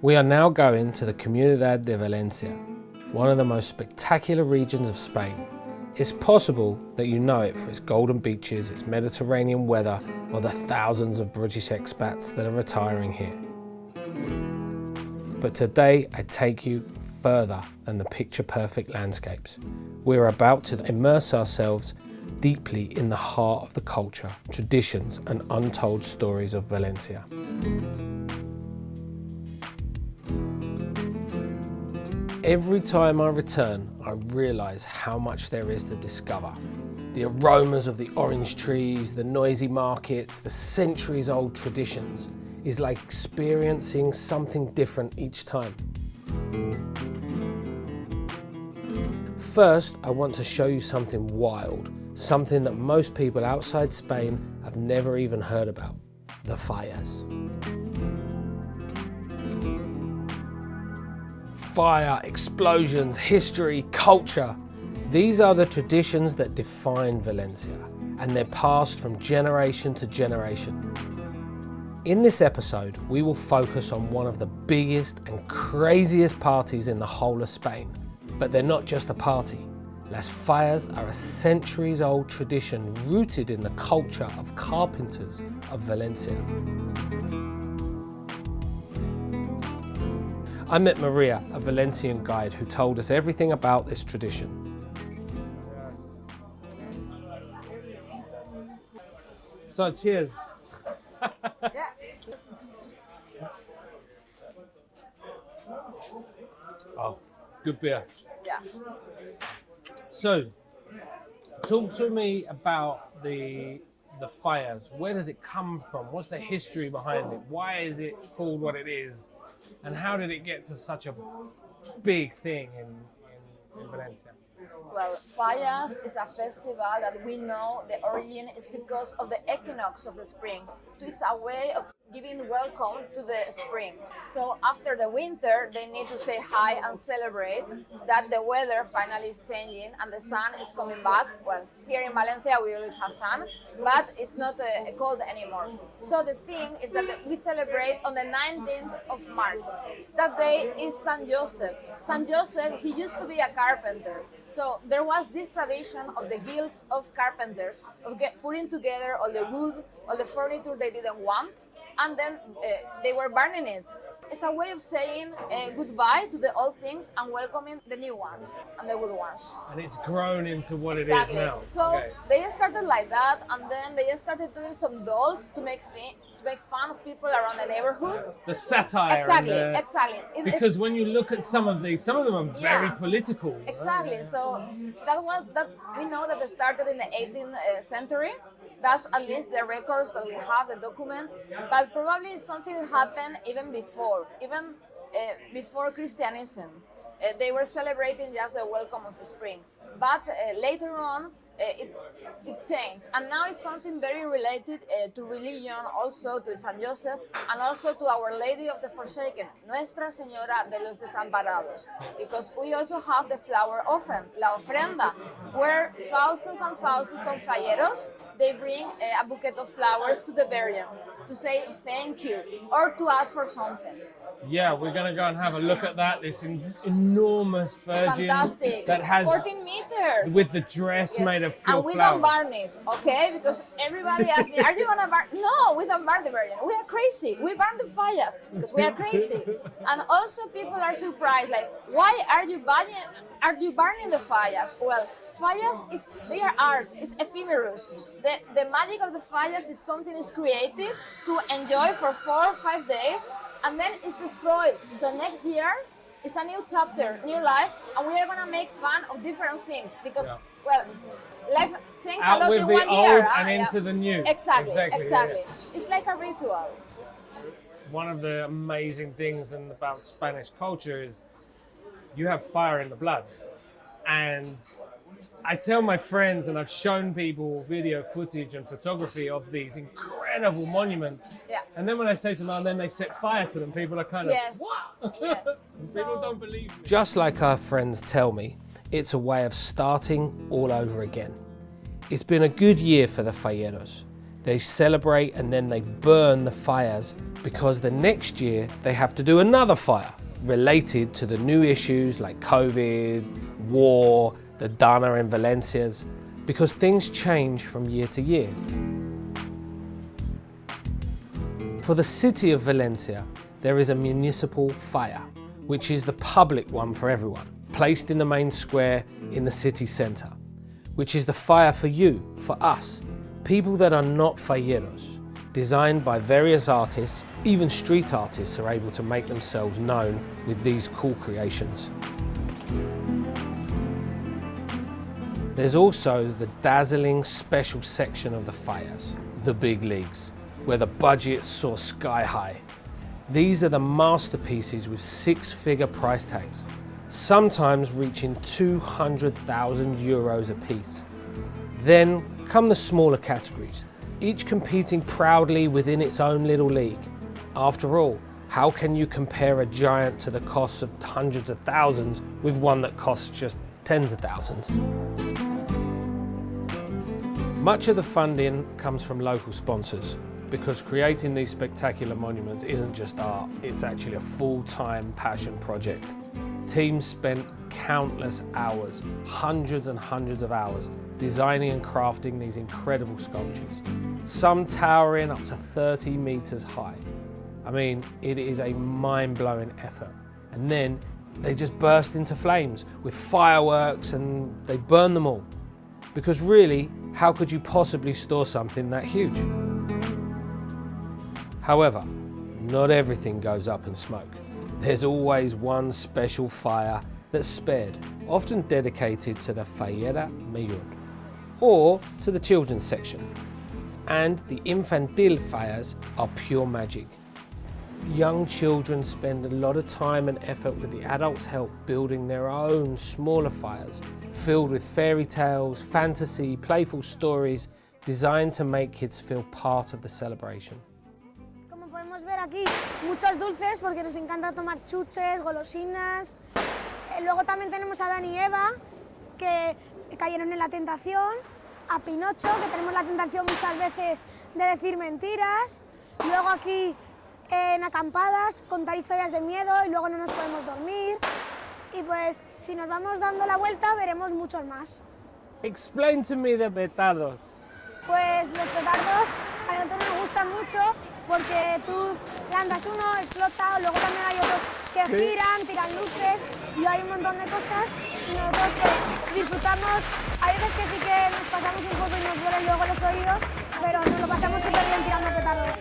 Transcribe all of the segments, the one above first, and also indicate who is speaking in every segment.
Speaker 1: We are now going to the Comunidad de Valencia, one of the most spectacular regions of Spain. It's possible that you know it for its golden beaches, its Mediterranean weather, or the thousands of British expats that are retiring here. But today I take you further than the picture-perfect landscapes. We're about to immerse ourselves deeply in the heart of the culture, traditions, and untold stories of Valencia. Every time I return, I realise how much there is to discover. The aromas of the orange trees, the noisy markets, the centuries-old traditions is like experiencing something different each time. First, I want to show you something wild, something that most people outside Spain have never even heard about: the Fallas. Fire, explosions, history, culture. These are the traditions that define Valencia, and they're passed from generation to generation. In this episode, we will focus on one of the biggest and craziest parties in the whole of Spain. But they're not just a party. Las Fallas are a centuries-old tradition rooted in the culture of carpenters of Valencia. I met Maria, a Valencian guide, who told us everything about this tradition. So, cheers. Oh, good beer.
Speaker 2: Yeah.
Speaker 1: So, talk to me about the Fallas. Where does it come from? What's the history behind it? Why is it called what it is? And how did it get to such a big thing in Valencia?
Speaker 2: Well, Fallas is a festival that we know the origin is because of the equinox of the spring. It is a way of giving welcome to the spring. So after the winter, they need to say hi and celebrate that the weather finally is changing and the sun is coming back. Well, here in Valencia we always have sun, but it's not cold anymore. So the thing is that we celebrate on the 19th of March. That day is San Joseph. San Joseph, he used to be a carpenter. So there was this tradition of the guilds of carpenters of putting together all the wood, all the furniture they didn't want, and then they were burning it. It's a way of saying goodbye to the old things and welcoming the new ones and the good ones.
Speaker 1: And it's grown into what
Speaker 2: Exactly.
Speaker 1: it is now.
Speaker 2: So they started like that, and then they started doing some dolls to make fun of people around the neighborhood.
Speaker 1: The satire.
Speaker 2: Exactly.
Speaker 1: Because when you look at some of them are very political.
Speaker 2: Exactly. So that we know that they started in the 18th century. That's at least the records that we have, the documents. But probably something that happened even before Christianism. They were celebrating just the welcome of the spring. But later on, it changed, and now it's something very related to religion, also to San Joseph, and also to Our Lady of the Forsaken, Nuestra Señora de los Desamparados, because we also have the flower offering, la ofrenda, where thousands and thousands of falleros, they bring a bouquet of flowers to the Virgin to say thank you or to ask for something.
Speaker 1: Yeah, we're going to go and have a look at that. This enormous Virgin.
Speaker 2: Fantastic.
Speaker 1: That has
Speaker 2: 14 meters.
Speaker 1: With the dress made of pure
Speaker 2: And we
Speaker 1: flowers.
Speaker 2: don't burn it, okay? Because everybody asks me, are you going to burn? No, we don't burn the Virgin. We are crazy. We burn the Fallas because we are crazy. And also people are surprised, like, why are you burning the Fallas? Well, Fallas they are art, it's ephemeros. The magic of the Fallas is something is created to enjoy for 4 or 5 days, and then it's destroyed. So next year it's a new chapter, new life, and we are gonna make fun of different things because well, life changes a lot in 1 year.
Speaker 1: Out with the old and into the new.
Speaker 2: Exactly.
Speaker 1: Yeah.
Speaker 2: It's like a ritual.
Speaker 1: One of the amazing things about Spanish culture is you have fire in the blood, and I tell my friends, and I've shown people video footage and photography of these incredible monuments.
Speaker 2: Yeah.
Speaker 1: And then when I say to them, and then they set fire to them, people are kind of, what?
Speaker 2: Yes.
Speaker 1: People don't believe me. Just like our friends tell me, it's a way of starting all over again. It's been a good year for the falleros. They celebrate and then they burn the fires because the next year they have to do another fire related to the new issues like COVID, war, the Dana in Valencias, because things change from year to year. For the city of Valencia, there is a municipal fire, which is the public one for everyone, placed in the main square in the city centre, which is the fire for you, for us, people that are not falleros, designed by various artists. Even street artists are able to make themselves known with these cool creations. There's also the dazzling special section of the fires, the big leagues, where the budgets soar sky high. These are the masterpieces with six-figure price tags, sometimes reaching 200,000 euros a piece. Then come the smaller categories, each competing proudly within its own little league. After all, how can you compare a giant to the costs of hundreds of thousands with one that costs just tens of thousands? Much of the funding comes from local sponsors, because creating these spectacular monuments isn't just art, it's actually a full-time passion project. Teams spent countless hours, hundreds and hundreds of hours, designing and crafting these incredible sculptures, some towering up to 30 meters high. I mean, it is a mind-blowing effort. And then they just burst into flames with fireworks and they burn them all. Because really, how could you possibly store something that huge? However, not everything goes up in smoke. There's always one special fire that's spared, often dedicated to the Fallera Mayor, or to the children's section. And the infantil fires are pure magic. Young children spend a lot of time and effort with the adults' help building their own smaller fires, filled with fairy tales, fantasy, playful stories, designed to make kids feel part of the celebration.
Speaker 3: Como podemos ver aquí, muchos dulces porque nos encanta tomar chuches, golosinas. Luego también tenemos a Dan y Eva, que cayeron en la tentación, a Pinocho, que tenemos la tentación muchas veces de decir mentiras. Luego aquí en acampadas, contar historias de miedo y luego no nos podemos dormir. Y pues si nos vamos dando la vuelta veremos muchos más.
Speaker 1: Explain to me the petardos.
Speaker 3: Pues los petardos a nosotros nos gustan mucho porque tú lanzas uno, explota, luego también hay otros que giran, tiran luces y hay un montón de cosas y nosotros pues disfrutamos. Hay veces que sí que nos pasamos un poco y nos duelen luego los oídos, pero nos lo pasamos súper bien tirando petardos.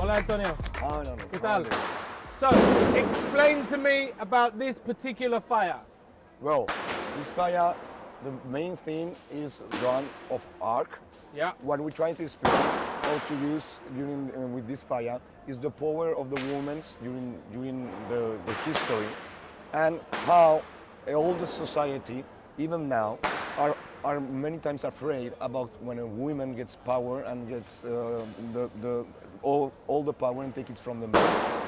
Speaker 1: Hola Antonio.
Speaker 4: Hola.
Speaker 1: ¿Qué tal? So, explain to me about this particular fire.
Speaker 4: Well, this fire, the main theme is Joan of Arc.
Speaker 1: Yeah.
Speaker 4: What we try to explain how to use during with this fire is the power of the women during the history, and how all the society, even now, are many times afraid about when a woman gets power and gets all the power and take it from the man.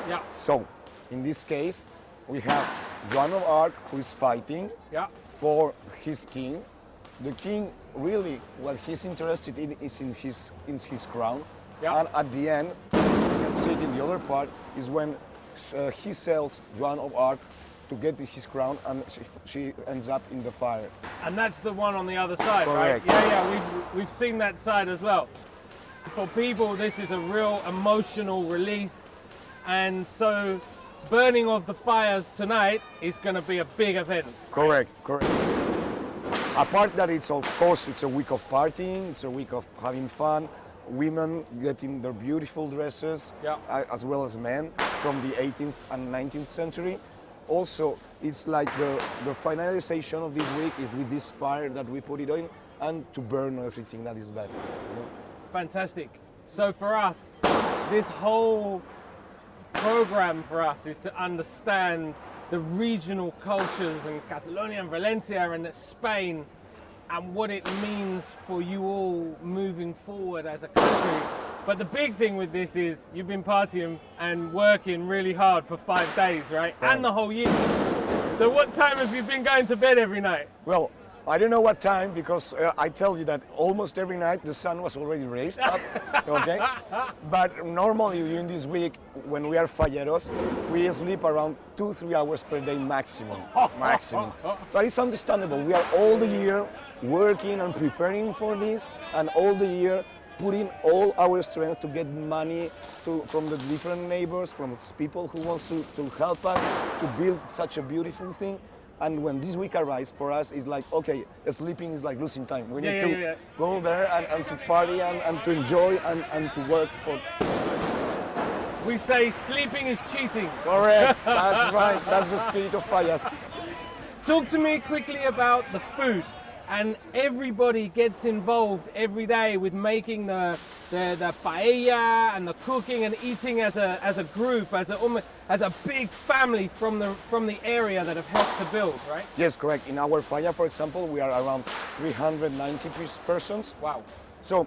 Speaker 1: Yeah.
Speaker 4: So, in this case, we have Joan of Arc who is fighting for his king. The king really, what he's interested in is in his crown. Yeah. And at the end, you can see it in the other part, is when he sells Joan of Arc to get his crown, and she ends up in the fire.
Speaker 1: And that's the one on the other side,
Speaker 4: correct.
Speaker 1: Right? Yeah, we've seen that side as well. For people, this is a real emotional release, and so burning of the fires tonight is going to be a big event.
Speaker 4: Correct. Apart that it's, of course, it's a week of partying, it's a week of having fun, women getting their beautiful dresses, as well as men from the 18th and 19th century. Also, it's like the finalization of this week is with this fire that we put it in, and to burn everything that is bad. You know?
Speaker 1: Fantastic. So for us, this whole program for us is to understand the regional cultures in Catalonia and Valencia and Spain, and what it means for you all moving forward as a country. But the big thing with this is you've been partying and working really hard for 5 days, right? And the whole year. So what time have you been going to bed every night?
Speaker 4: Well, I don't know what time, because I tell you that almost every night the sun was already raised up, okay? But normally during this week, when we are falleros, we sleep around 2-3 hours per day maximum, maximum. But it's understandable. We are all the year working and preparing for this, and all the year putting all our strength to get money from the different neighbors, from people who wants to help us to build such a beautiful thing. And when this week arrives, for us, it's like, okay, sleeping is like losing time. We need to go there and to party and to enjoy and to work for.
Speaker 1: We say sleeping is cheating.
Speaker 4: Correct, that's right, that's the spirit of Fallas.
Speaker 1: Talk to me quickly about the food. And everybody gets involved every day with making the paella and the cooking and eating as a group, as a big family from the area that have helped to build, right?
Speaker 4: Yes, correct. In our falla, for example, we are around 390 persons.
Speaker 1: Wow.
Speaker 4: So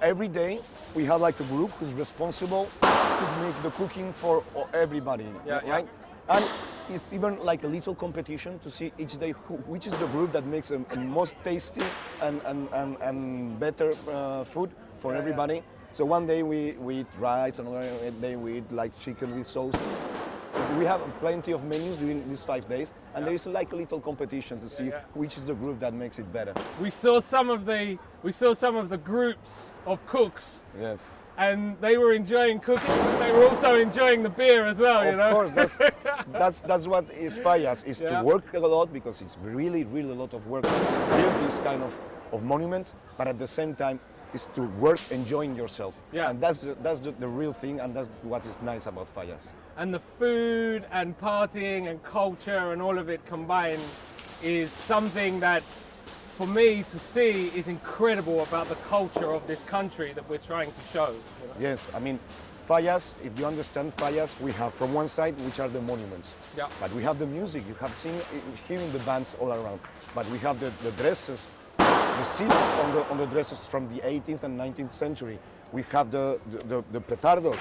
Speaker 4: every day we have like a group who's responsible to make the cooking for everybody, right? And it's even like a little competition to see each day which is the group that makes a most tasty and better food for everybody. So one day we eat rice, another day we eat like chicken with sauce. We have plenty of menus during these 5 days, and there is like a little competition to see which is the group that makes it better.
Speaker 1: We saw some of the groups of cooks.
Speaker 4: Yes.
Speaker 1: And they were enjoying cooking, but they were also enjoying the beer as well, you know?
Speaker 4: Of course, that's what is Fallas, is to work a lot, because it's really a lot of work to build this kind of monuments, but at the same time is to work enjoying yourself.
Speaker 1: Yeah.
Speaker 4: And that's the real thing, and that's what is nice about Fallas.
Speaker 1: And the food and partying and culture and all of it combined is something that, for me to see, is incredible about the culture of this country that we're trying to show. You know?
Speaker 4: Yes, I mean, Fallas, if you understand Fallas, we have from one side, which are the monuments.
Speaker 1: Yeah.
Speaker 4: But we have the music, you have seen, hearing the bands all around. But we have the dresses, the seats on the dresses from the 18th and 19th century. We have the petardos,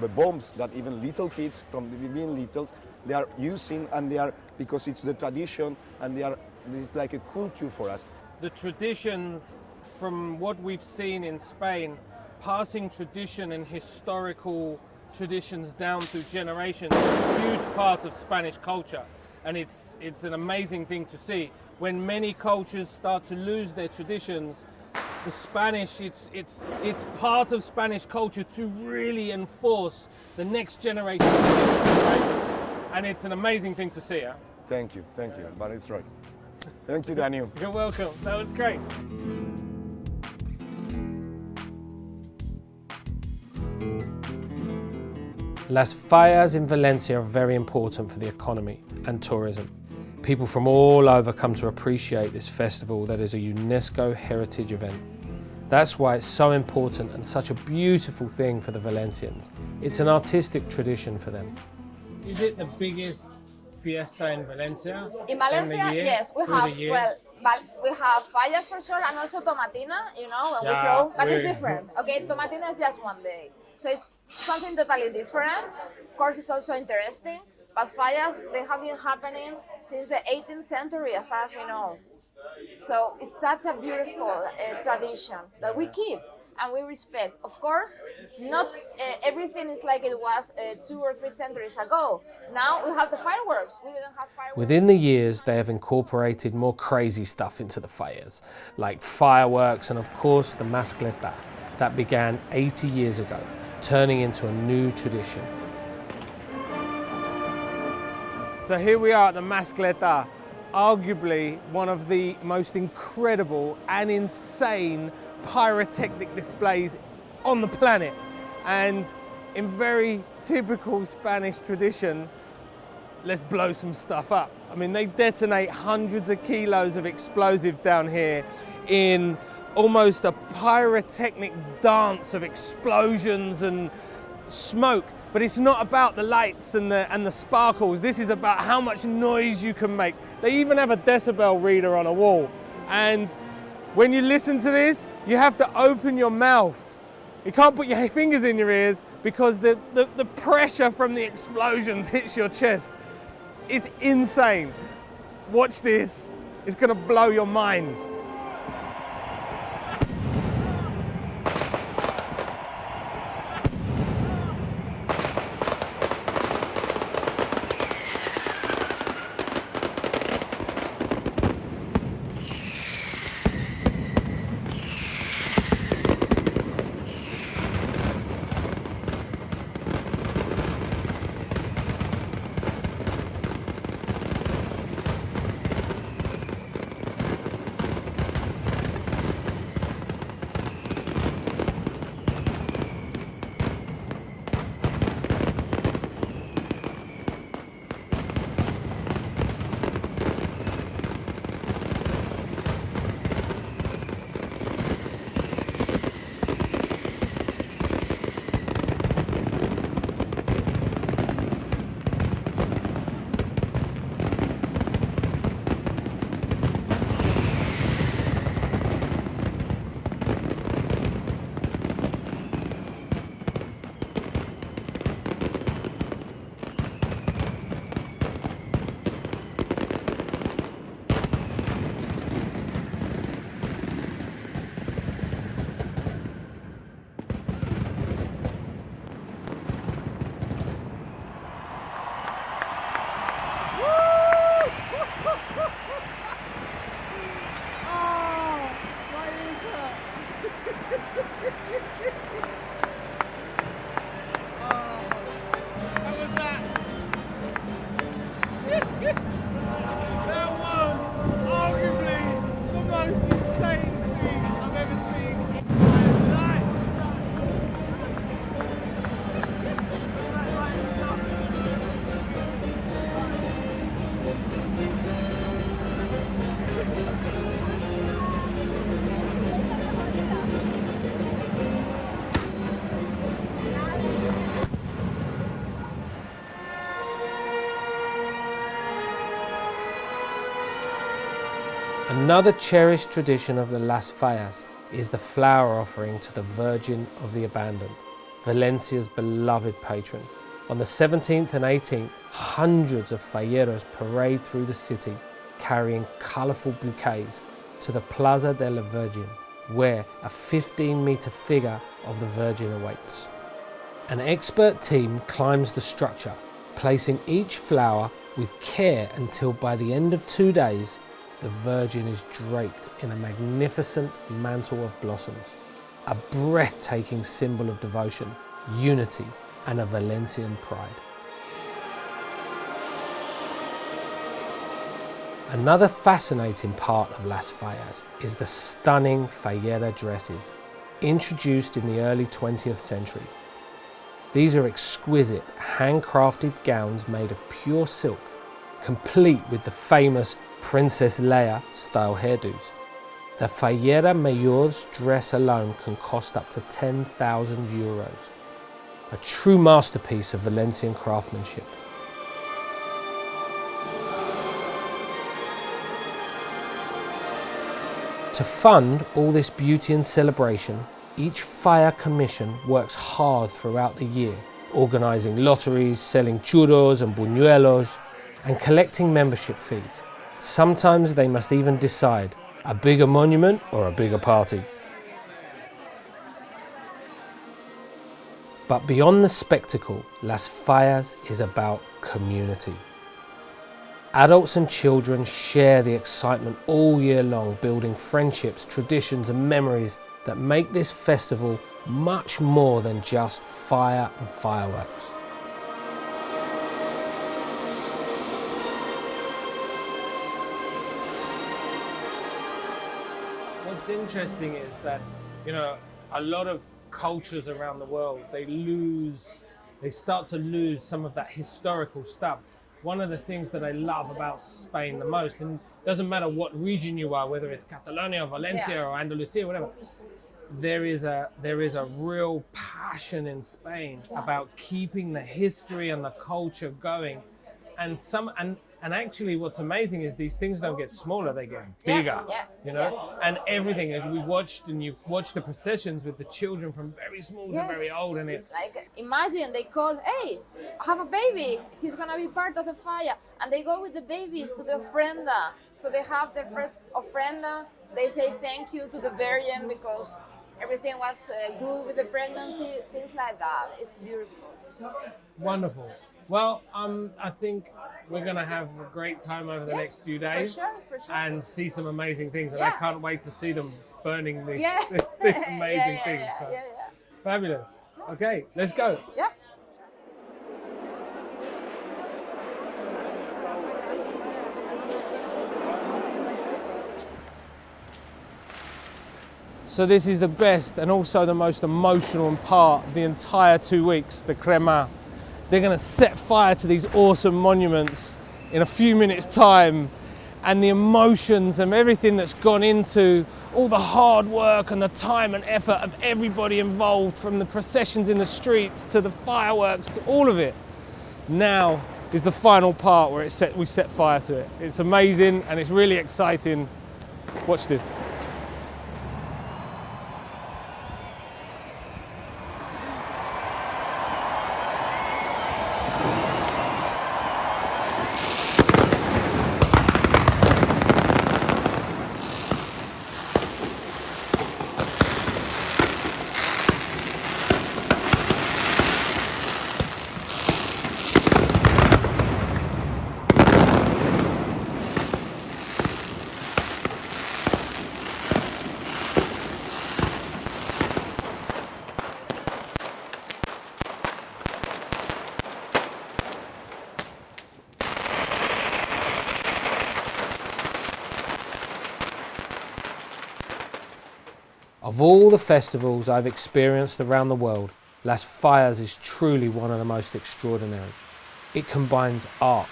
Speaker 4: the bombs that even little kids, from being little, they are using, and they are, because it's the tradition, and it's like a culture for us.
Speaker 1: The traditions, from what we've seen in Spain, passing tradition and historical traditions down through generations is a huge part of Spanish culture. And it's an amazing thing to see. When many cultures start to lose their traditions, the Spanish, it's part of Spanish culture to really enforce the next generation of traditions, right? And it's an amazing thing to see. Huh?
Speaker 4: Thank you, but it's right. Thank you, Daniel.
Speaker 1: You're welcome, that was great. Las Fallas in Valencia are very important for the economy and tourism. People from all over come to appreciate this festival that is a UNESCO heritage event. That's why it's so important and such a beautiful thing for the Valencians. It's an artistic tradition for them. Is it the biggest fiesta in Valencia?
Speaker 2: In Valencia, yes, we have, we have Fallas for sure, and also Tomatina, you know, when we throw, but it's different, okay? Tomatina is just one day, so it's something totally different. Of course, it's also interesting, but Fallas, they have been happening since the 18th century, as far as we know. So it's such a beautiful tradition that we keep and we respect. Of course, not everything is like it was 2 or 3 centuries ago. Now we have the fireworks. We didn't have fireworks.
Speaker 1: Within the years, they have incorporated more crazy stuff into the Fallas, like fireworks and of course the Mascletà, that began 80 years ago, turning into a new tradition. So here we are at the Mascletà, arguably one of the most incredible and insane pyrotechnic displays on the planet. And in very typical Spanish tradition, let's blow some stuff up. I mean, they detonate hundreds of kilos of explosive down here in almost a pyrotechnic dance of explosions and smoke. But it's not about the lights and the sparkles. This is about how much noise you can make. They even have a decibel reader on a wall. And when you listen to this, you have to open your mouth. You can't put your fingers in your ears because the pressure from the explosions hits your chest. It's insane. Watch this. It's gonna blow your mind. Another cherished tradition of the Las Fallas is the flower offering to the Virgin of the Abandoned, Valencia's beloved patron. On the 17th and 18th, hundreds of falleros parade through the city carrying colourful bouquets to the Plaza de la Virgin, where a 15-metre figure of the Virgin awaits. An expert team climbs the structure, placing each flower with care until by the end of 2 days, the Virgin is draped in a magnificent mantle of blossoms, a breathtaking symbol of devotion, unity, and a Valencian pride. Another fascinating part of Las Fallas is the stunning fallera dresses, introduced in the early 20th century. These are exquisite, handcrafted gowns made of pure silk, complete with the famous Princess Leia style hairdos. The fallera mayor's dress alone can cost up to 10,000 euros. A true masterpiece of Valencian craftsmanship. To fund all this beauty and celebration, each fire commission works hard throughout the year, organising lotteries, selling churros and buñuelos, and collecting membership fees. Sometimes they must even decide, a bigger monument or a bigger party. But beyond the spectacle, Las Fallas is about community. Adults and children share the excitement all year long, building friendships, traditions and memories that make this festival much more than just fire and fireworks. What's interesting is that, a lot of cultures around the world, they start to lose some of that historical stuff. One of the things that I love about Spain the most, and it doesn't matter what region you are, whether it's Catalonia or Valencia or Andalusia, whatever, there is a real passion in Spain about keeping the history and the culture going. And And actually what's amazing is these things don't get smaller, they get bigger, you know? And everything, as we watched, and you watch the processions with the children from very small to very old, and it's...
Speaker 2: Like, imagine they call, hey, I have a baby, he's gonna be part of the fire. And they go with the babies to the ofrenda. So they have their first ofrenda, they say thank you to the Virgin because everything was good with the pregnancy, things like that. It's beautiful.
Speaker 1: Wonderful. Well, I think we're going to have a great time over the next few days
Speaker 2: for sure.
Speaker 1: and see some amazing things. And I can't wait to see them burning these, these amazing things. So, fabulous. Okay, let's go.
Speaker 2: Yeah.
Speaker 1: So this is the best and also the most emotional part of the entire 2 weeks, the Cremà. They're going to set fire to these awesome monuments in a few minutes' time, and the emotions and everything that's gone into all the hard work and the time and effort of everybody involved, from the processions in the streets to the fireworks to all of it. Now is the final part where we set fire to it. It's amazing and it's really exciting. Watch this. Of all the festivals I've experienced around the world, Las Fallas is truly one of the most extraordinary. It combines art,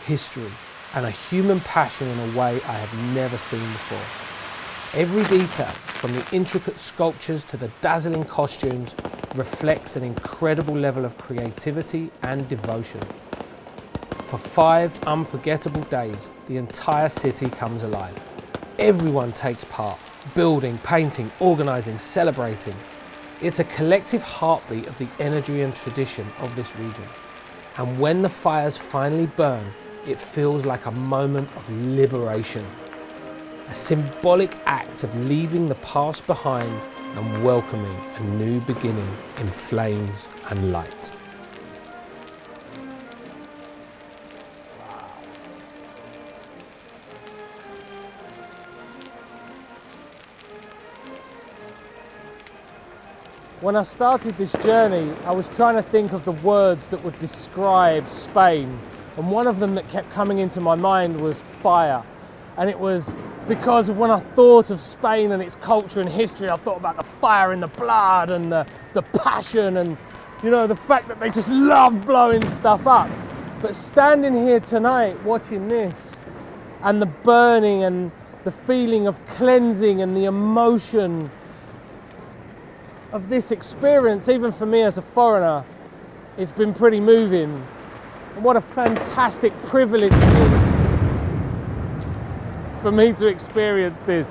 Speaker 1: history, and a human passion in a way I have never seen before. Every detail, from the intricate sculptures to the dazzling costumes, reflects an incredible level of creativity and devotion. For 5 unforgettable days, the entire city comes alive. Everyone takes part, building, painting, organising, celebrating. It's a collective heartbeat of the energy and tradition of this region. And when the fires finally burn, it feels like a moment of liberation. A symbolic act of leaving the past behind and welcoming a new beginning in flames and light. When I started this journey, I was trying to think of the words that would describe Spain. And one of them that kept coming into my mind was fire. And it was because when I thought of Spain and its culture and history, I thought about the fire in the blood and the passion and, you know, the fact that they just love blowing stuff up. But standing here tonight, watching this, and the burning and the feeling of cleansing and the emotion of this experience, even for me as a foreigner, it's been pretty moving. And what a fantastic privilege it is for me to experience this.